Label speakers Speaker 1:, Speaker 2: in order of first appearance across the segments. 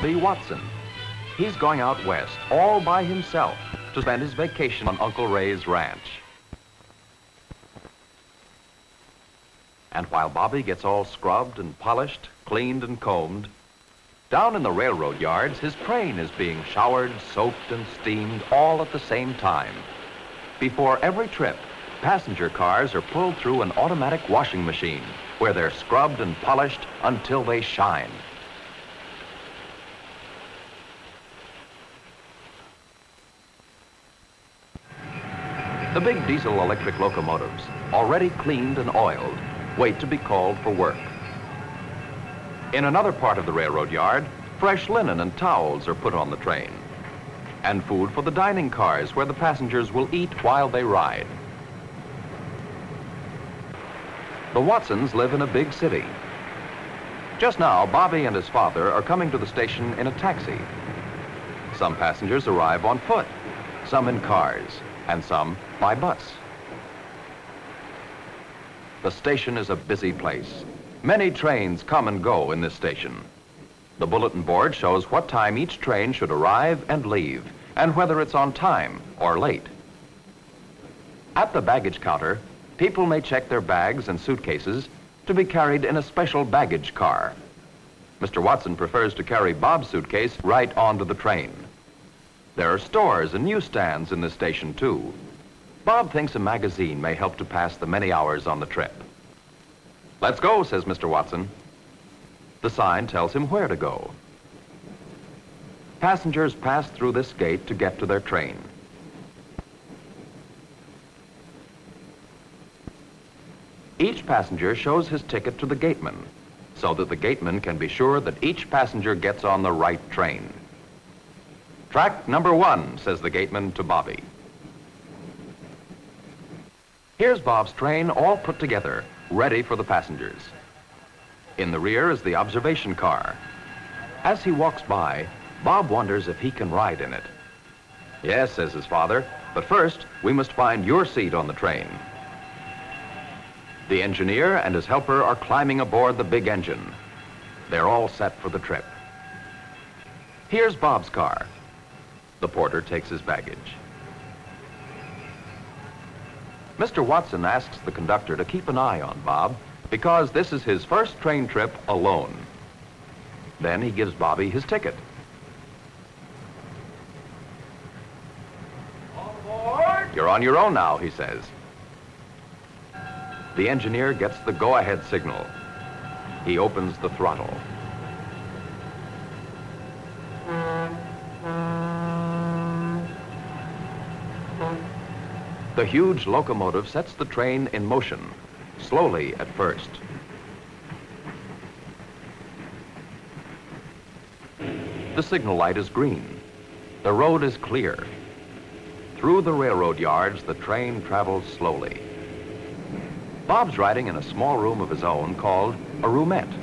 Speaker 1: Bobby Watson. He's going out west all by himself to spend his vacation on Uncle Ray's ranch. And while Bobby gets all scrubbed and polished, cleaned and combed, down in the railroad yards, his train is being showered, soaped, and steamed all at the same time. Before every trip, passenger cars are pulled through an automatic washing machine where they're scrubbed and polished until they shine. The big diesel-electric locomotives, already cleaned and oiled, wait to be called for work. In another part of the railroad yard, fresh linen and towels are put on the train, and food for the dining cars where the passengers will eat while they ride. The Watsons live in a big city. Just now, Bobby and his father are coming to the station in a taxi. Some passengers arrive on foot, some in cars, and some by bus. The station is a busy place. Many trains come and go in this station. The bulletin board shows what time each train should arrive and leave, and whether it's on time or late. At the baggage counter, people may check their bags and suitcases to be carried in a special baggage car. Mr. Watson prefers to carry Bob's suitcase right onto the train. There are stores and newsstands in this station, too. Bob thinks a magazine may help to pass the many hours on the trip. "Let's go," says Mr. Watson. The sign tells him where to go. Passengers pass through this gate to get to their train. Each passenger shows his ticket to the gateman, so that the gateman can be sure that each passenger gets on the right train. "Track number 1, says the gateman to Bobby. Here's Bob's train all put together, ready for the passengers. In the rear is the observation car. As he walks by, Bob wonders if he can ride in it. "Yes," says his father, "but first we must find your seat on the train." The engineer and his helper are climbing aboard the big engine. They're all set for the trip. Here's Bob's car. The porter takes his baggage. Mr. Watson asks the conductor to keep an eye on Bob because this is his first train trip alone. Then he gives Bobby his ticket.
Speaker 2: All aboard!
Speaker 1: "You're on your own now," he says. The engineer gets the go-ahead signal. He opens the throttle. The huge locomotive sets the train in motion, slowly at first. The signal light is green. The road is clear. Through the railroad yards, the train travels slowly. Bob's riding in a small room of his own called a roomette.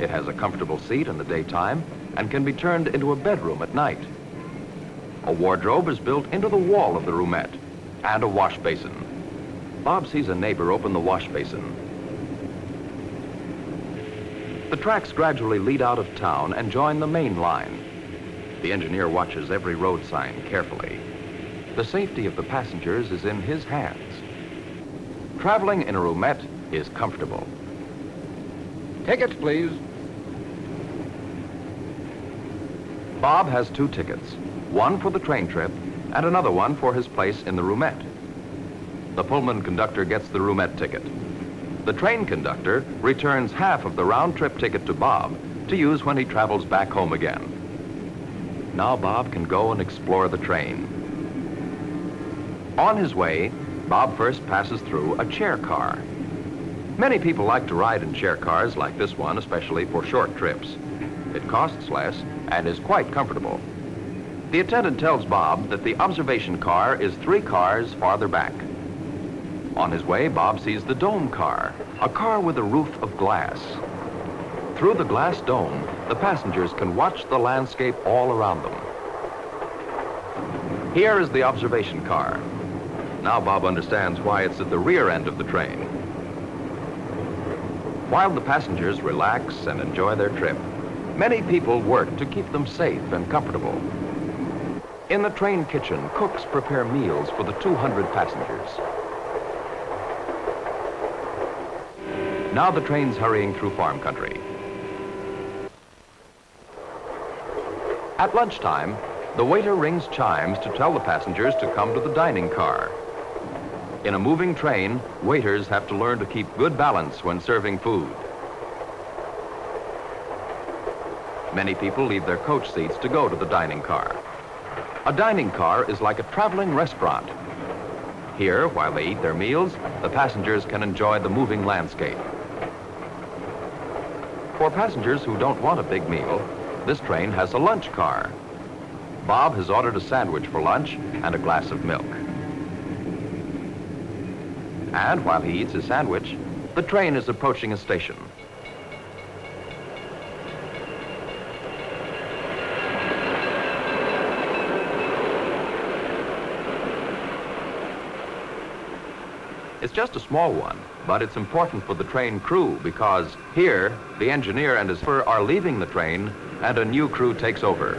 Speaker 1: It has a comfortable seat in the daytime and can be turned into a bedroom at night. A wardrobe is built into the wall of the roomette, and a wash basin. Bob sees a neighbor open the wash basin. The tracks gradually lead out of town and join the main line. The engineer watches every road sign carefully. The safety of the passengers is in his hands. Traveling in a roomette is comfortable.
Speaker 2: Tickets, please.
Speaker 1: Bob has 2 tickets, one for the train trip and another one for his place in the roomette. The Pullman conductor gets the roomette ticket. The train conductor returns half of the round-trip ticket to Bob to use when he travels back home again. Now Bob can go and explore the train. On his way, Bob first passes through a chair car. Many people like to ride in chair cars like this one, especially for short trips. It costs less and is quite comfortable. The attendant tells Bob that the observation car is 3 cars farther back. On his way, Bob sees the dome car, a car with a roof of glass. Through the glass dome, the passengers can watch the landscape all around them. Here is the observation car. Now Bob understands why it's at the rear end of the train. While the passengers relax and enjoy their trip, Many people work to keep them safe and comfortable. In the train kitchen, cooks prepare meals for the 200 passengers. Now the train's hurrying through farm country. At lunchtime, the waiter rings chimes to tell the passengers to come to the dining car. In a moving train, waiters have to learn to keep good balance when serving food. Many people leave their coach seats to go to the dining car. A dining car is like a traveling restaurant. Here, while they eat their meals, the passengers can enjoy the moving landscape. For passengers who don't want a big meal, this train has a lunch car. Bob has ordered a sandwich for lunch and a glass of milk. And while he eats his sandwich, the train is approaching a station. It's just a small one, but it's important for the train crew because here, the engineer and his crew are leaving the train and a new crew takes over.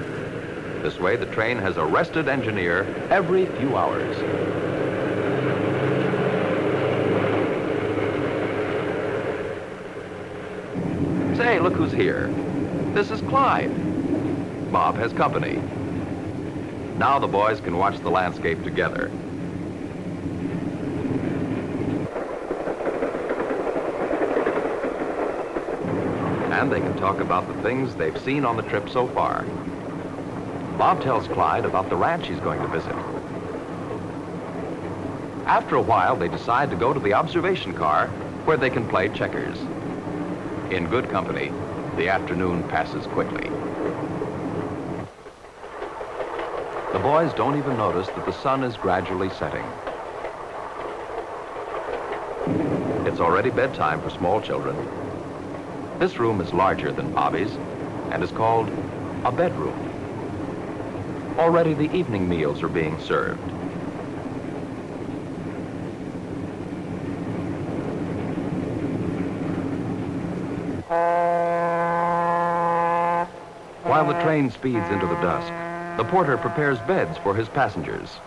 Speaker 1: This way, the train has a rested engineer every few hours. Say, look who's here. This is Clyde. Bob has company. Now the boys can watch the landscape together. And they can talk about the things they've seen on the trip so far. Bob tells Clyde about the ranch he's going to visit. After a while, they decide to go to the observation car where they can play checkers. In good company, the afternoon passes quickly. The boys don't even notice that the sun is gradually setting. It's already bedtime for small children. This room is larger than Bobby's and is called a bedroom. Already the evening meals are being served. While the train speeds into the dusk, the porter prepares beds for his passengers.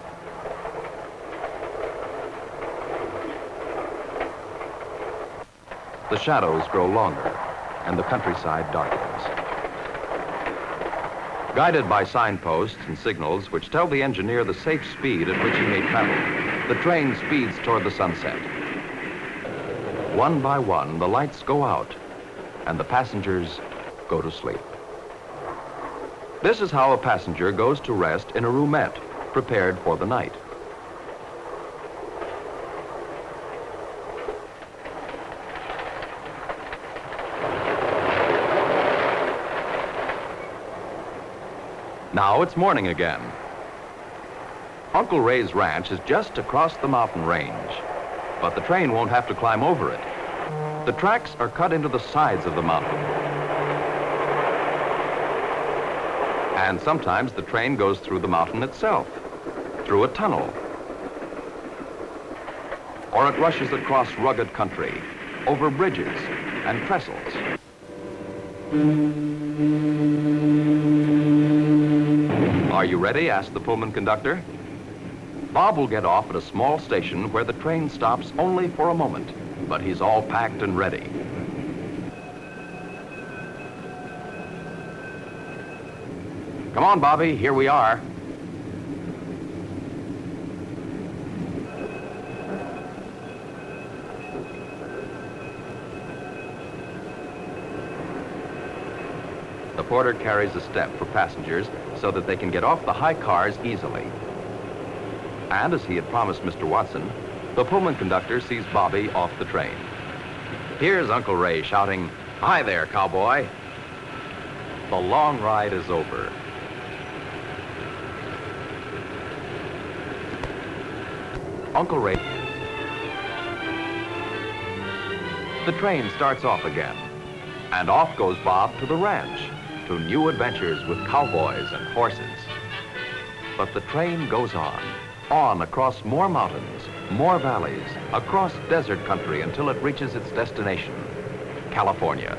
Speaker 1: The shadows grow longer and the countryside darkens. Guided by signposts and signals which tell the engineer the safe speed at which he may travel, the train speeds toward the sunset. One by one, the lights go out and the passengers go to sleep. This is how a passenger goes to rest in a roomette prepared for the night. Now it's morning again. Uncle Ray's ranch is just across the mountain range, but the train won't have to climb over it. The tracks are cut into the sides of the mountain. And sometimes the train goes through the mountain itself, through a tunnel. Or it rushes across rugged country, over bridges and trestles. Are you ready? Asked the Pullman conductor. Bob will get off at a small station where the train stops only for a moment, but he's all packed and ready. Come on, Bobby, here we are. The porter carries a step for passengers so that they can get off the high cars easily. And as he had promised Mr. Watson, the Pullman conductor sees Bobby off the train. Here's Uncle Ray shouting, "Hi there, cowboy." The long ride is over. Uncle Ray. The train starts off again, and off goes Bob to the ranch, to new adventures with cowboys and horses. But the train goes on across more mountains, more valleys, across desert country until it reaches its destination, California.